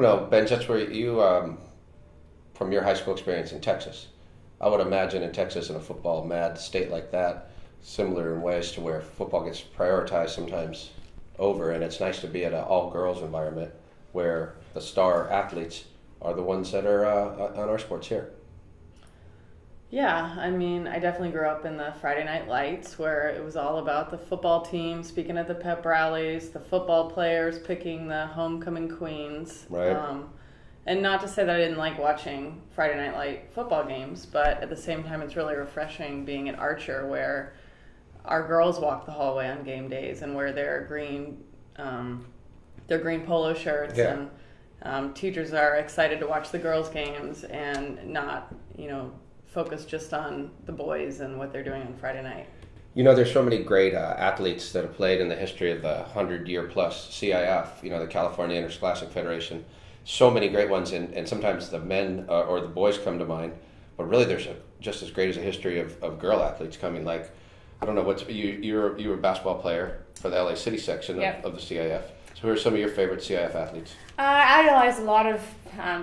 don't know, Ben, that's where you, from your high school experience in Texas, I would imagine in Texas, in a football mad state like that, similar in ways to where football gets prioritized sometimes over, and it's nice to be at an all-girls environment where the star athletes are the ones that are on our sports here. Yeah, I mean, I definitely grew up in the Friday Night Lights where it was all about the football team speaking at the pep rallies, the football players picking the homecoming queens. Right. And not to say that I didn't like watching Friday Night Light football games, but at the same time, it's really refreshing being at Archer where our girls walk the hallway on game days and wear their green polo shirts, and teachers are excited to watch the girls' games and not, focus just on the boys and what they're doing on Friday night. There's so many great athletes that have played in the history of the 100-year-plus CIF, the California Interscholastic Federation. So many great ones, and sometimes the men or the boys come to mind, but really there's just as great as a history of girl athletes coming. Like, I don't know, you were a basketball player for the LA City section of the CIF. So who are some of your favorite CIF athletes? I idolized a lot of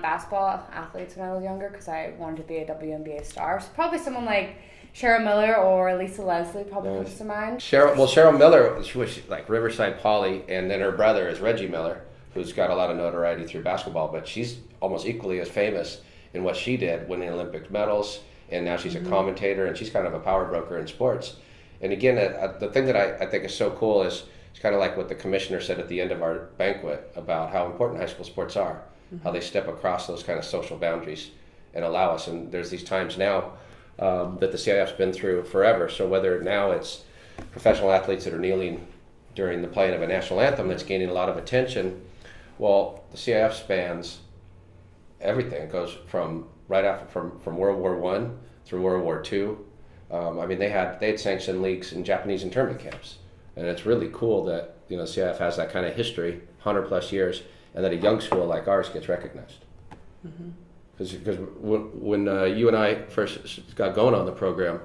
basketball athletes when I was younger because I wanted to be a WNBA star. So probably someone like Cheryl Miller or Lisa Leslie probably comes to mind. Cheryl Miller, she was like Riverside Poly, and then her brother is Reggie Miller, who's got a lot of notoriety through basketball, but she's almost equally as famous in what she did, winning Olympic medals, and now she's a commentator, and she's kind of a power broker in sports. And again, the thing that I think is so cool is it's kind of like what the commissioner said at the end of our banquet about how important high school sports are, how they step across those kind of social boundaries and allow us. And there's these times now that the CIF's been through forever. So whether now it's professional athletes that are kneeling during the playing of a national anthem that's gaining a lot of attention, well, the CIF spans everything. It goes from World War I through World War II. They had sanctioned leagues in Japanese internment camps. And it's really cool that CIF has that kind of history, 100+ years, and that a young school like ours gets recognized. Because when you and I first got going on the program,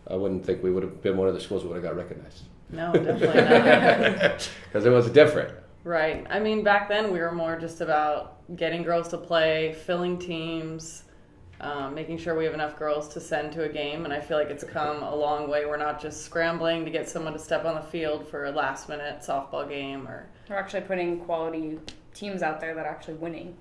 I wouldn't think we would have been one of the schools that would have got recognized. No, definitely not. Because it was different. Right. I mean, back then we were more just about getting girls to play, filling teams, making sure we have enough girls to send to a game, and I feel like it's come a long way. We're not just scrambling to get someone to step on the field for a last-minute softball game. We're actually putting quality teams out there that are actually winning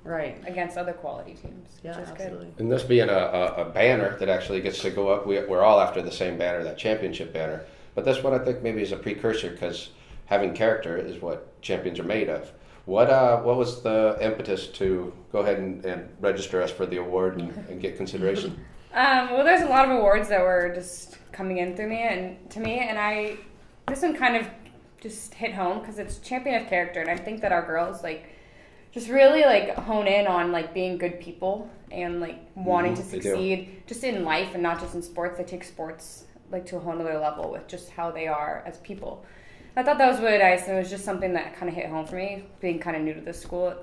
against other quality teams, which is absolutely good. And this being a banner that actually gets to go up, we're all after the same banner, that championship banner. But this one I think maybe is a precursor because having character is what champions are made of. What was the impetus to go ahead and register us for the award and get consideration? Well, there's a lot of awards that were just coming in through me and this one kind of just hit home because it's champion of character, and I think that our girls just really hone in on being good people and wanting to succeed just in life and not just in sports. They take sports to a whole other level with just how they are as people. I thought that was really nice. It was just something that kind of hit home for me, being kind of new to this school.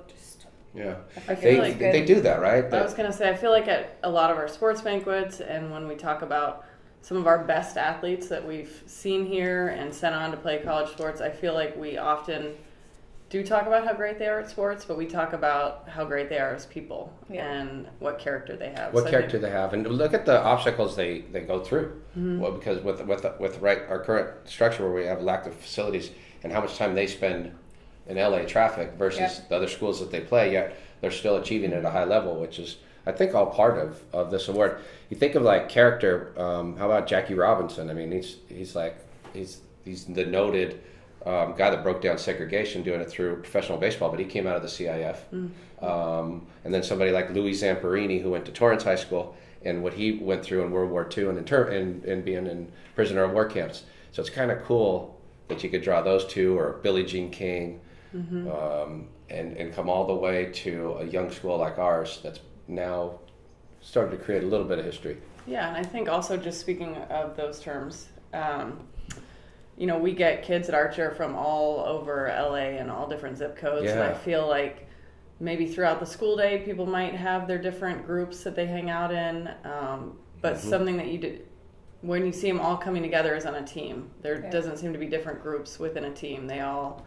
I feel like they do that, right? I was going to say, I feel like at a lot of our sports banquets and when we talk about some of our best athletes that we've seen here and sent on to play college sports, I feel like we often do talk about how great they are at sports, but we talk about how great they are as people and what character they have. They have, and look at the obstacles they go through. Well, because with our current structure where we have lack of facilities and how much time they spend in LA traffic versus the other schools that they play, yet they're still achieving at a high level, which is I think all part of this award. You think of character. How about Jackie Robinson? I mean, he's the noted guy that broke down segregation doing it through professional baseball, but he came out of the CIF. And then somebody like Louis Zamperini, who went to Torrance High School, and what he went through in World War II and being in prisoner of war camps. So it's kind of cool that you could draw those two, or Billie Jean King, and come all the way to a young school like ours that's now started to create a little bit of history. Yeah, and I think also just speaking of those terms, we get kids at Archer from all over LA and all different zip codes. Yeah. And I feel like maybe throughout the school day, people might have their different groups that they hang out in. But something that you did, when you see them all coming together is on a team. There doesn't seem to be different groups within a team. They all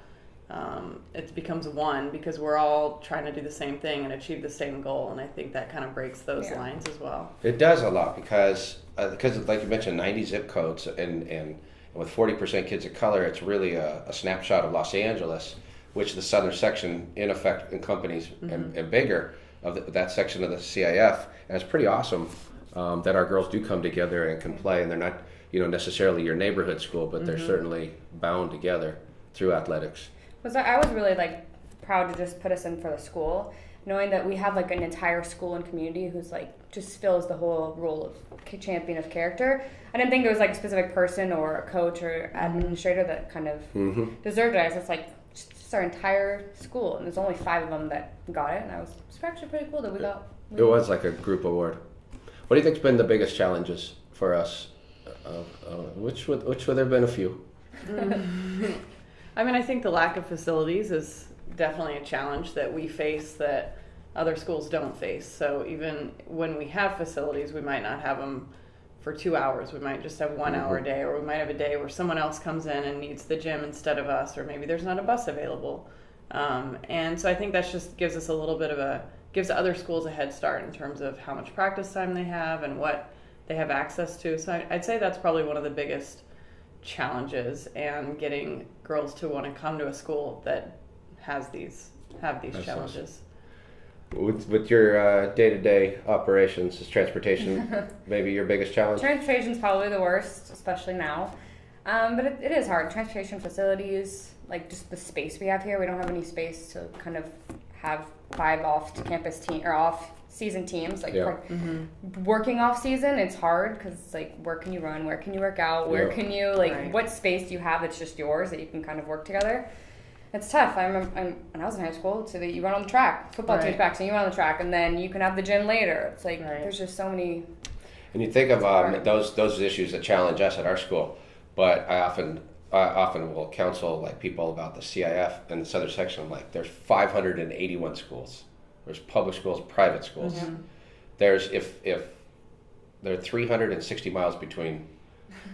it becomes one because we're all trying to do the same thing and achieve the same goal. And I think that kind of breaks those lines as well. It does a lot because like you mentioned, 90 zip codes and with 40% kids of color, it's really a snapshot of Los Angeles, which the southern section in effect encompasses and bigger of that section of the CIF. And it's pretty awesome that our girls do come together and can play, and they're not necessarily your neighborhood school, but they're certainly bound together through athletics. I was really like proud to just put us in for the school, knowing that we have like an entire school and community who's like just fills the whole role of champion of character. I didn't think there was like a specific person or a coach or administrator that kind of deserved it. It's like just our entire school, and there's only 5 of them that got it, and it's actually pretty cool that we got. It was like a group award. What do you think's been the biggest challenges for us? Which would there have been a few? I mean, I think the lack of facilities is definitely a challenge that we face that other schools don't face. So even when we have facilities, we might not have them for 2 hours. We might just have 1 hour a day, or we might have a day where someone else comes in and needs the gym instead of us, or maybe there's not a bus available. And so I think that just gives us a little bit of gives other schools a head start in terms of how much practice time they have and what they have access to. So I'd say that's probably one of the biggest challenges, and getting girls to want to come to a school that have these challenges. Awesome. With your day-to-day operations, is transportation maybe your biggest challenge? Transportation's probably the worst, especially now. But it is hard. Transportation, facilities, like just the space we have here. We don't have any space to kind of have 5 off-campus team or off-season teams. Like working off-season, it's hard because it's like, where can you run? Where can you work out? Where can you what space do you have that's just yours that you can kind of work together? It's tough. I remember when I was in high school, so that you run on the track, football team's practicing, you run on the track, and then you can have the gym later. It's like there's just so many. And you think of those issues that challenge us at our school, but I often will counsel like people about the CIF and the southern section. I'm like, there's 581 schools. There's public schools, private schools. There's if there are 360 miles between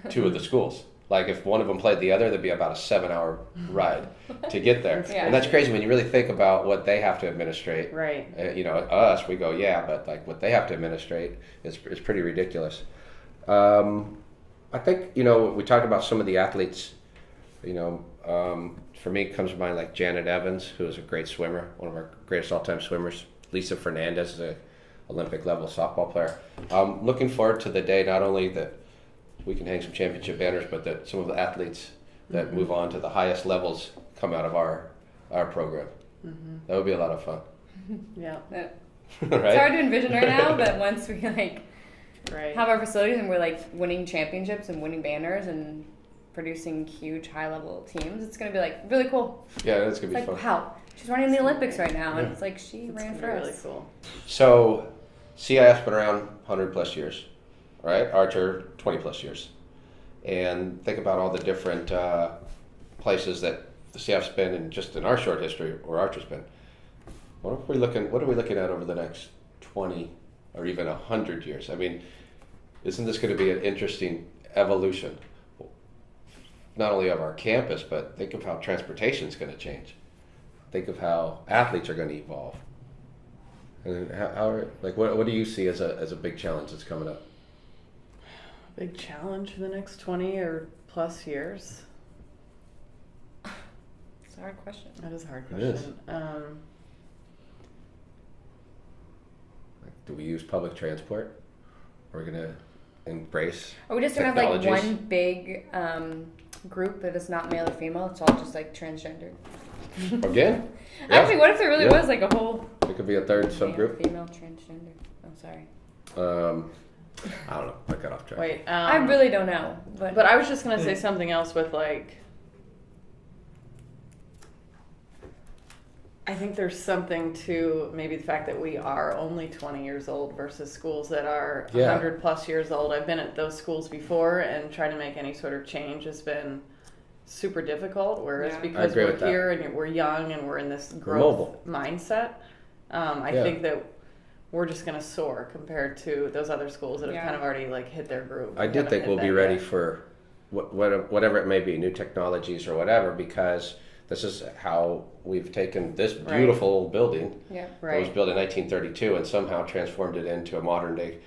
2 of the schools. Like if one of them played the other, there'd be about a 7-hour ride to get there. And that's crazy when you really think about what they have to administrate. Right. Us, we go, but like what they have to administrate is pretty ridiculous. I think, we talked about some of the athletes, for me it comes to mind like Janet Evans, who is a great swimmer, one of our greatest all-time swimmers. Lisa Fernandez is an Olympic level softball player. Looking forward to the day not only that we can hang some championship banners, but that some of the athletes that move on to the highest levels come out of our program. That would be a lot of fun. Yeah. Right? It's hard to envision right now, but once we have our facilities and we're like winning championships and winning banners and producing huge high level teams, it's gonna be like really cool. Yeah, that's gonna be fun. Wow, she's running the Olympics right now, and it's like she ran for us. Really cool. So, CIF's been around 100 plus years, right? Archer 20 plus years, and think about all the different places that the CIF's been in just in our short history, or Archer's been. What are we looking at over the next 20 or even 100 years? I mean, isn't this going to be an interesting evolution? Not only of our campus, but think of how transportation is going to change. Think of how athletes are going to evolve. And what do you see as a big challenge that's coming up? Big challenge for the next 20 or plus years? It's a hard question. That is a hard question. It is. Do we use public transport? Are we going to embrace Are we just going to have like one big group that is not male or female? It's all just like transgender. Again? Actually, what if there really was like a whole... It could be a third subgroup. Female transgender. Oh, sorry. I don't know. I got off track. Wait. I really don't know. But I was just going to say something else with like... I think there's something to maybe the fact that we are only 20 years old versus schools that are 100 plus years old. I've been at those schools before, and trying to make any sort of change has been super difficult. Whereas because we're here and we're young and we're in this growth mindset, I think that we're just going to soar compared to those other schools that have kind of already like hit their groove. I do think we'll be ready for whatever it may be, new technologies or whatever, because this is how we've taken this beautiful building, Yeah. that was built in 1932, and somehow transformed it into a modern day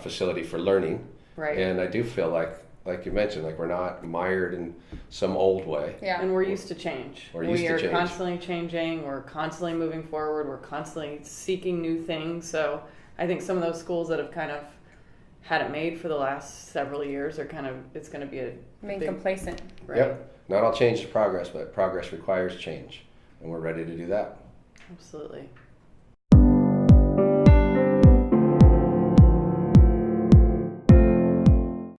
facility for learning. Right. And I do feel like you mentioned, like we're not mired in some old way. Yeah. And we're used to change. We are constantly changing. We're constantly moving forward. We're constantly seeking new things. So I think some of those schools that have kind of had it made for the last several years are kind of, it's going to be being complacent. Right. Yep. Not all change is progress, but progress requires change. And we're ready to do that. Absolutely.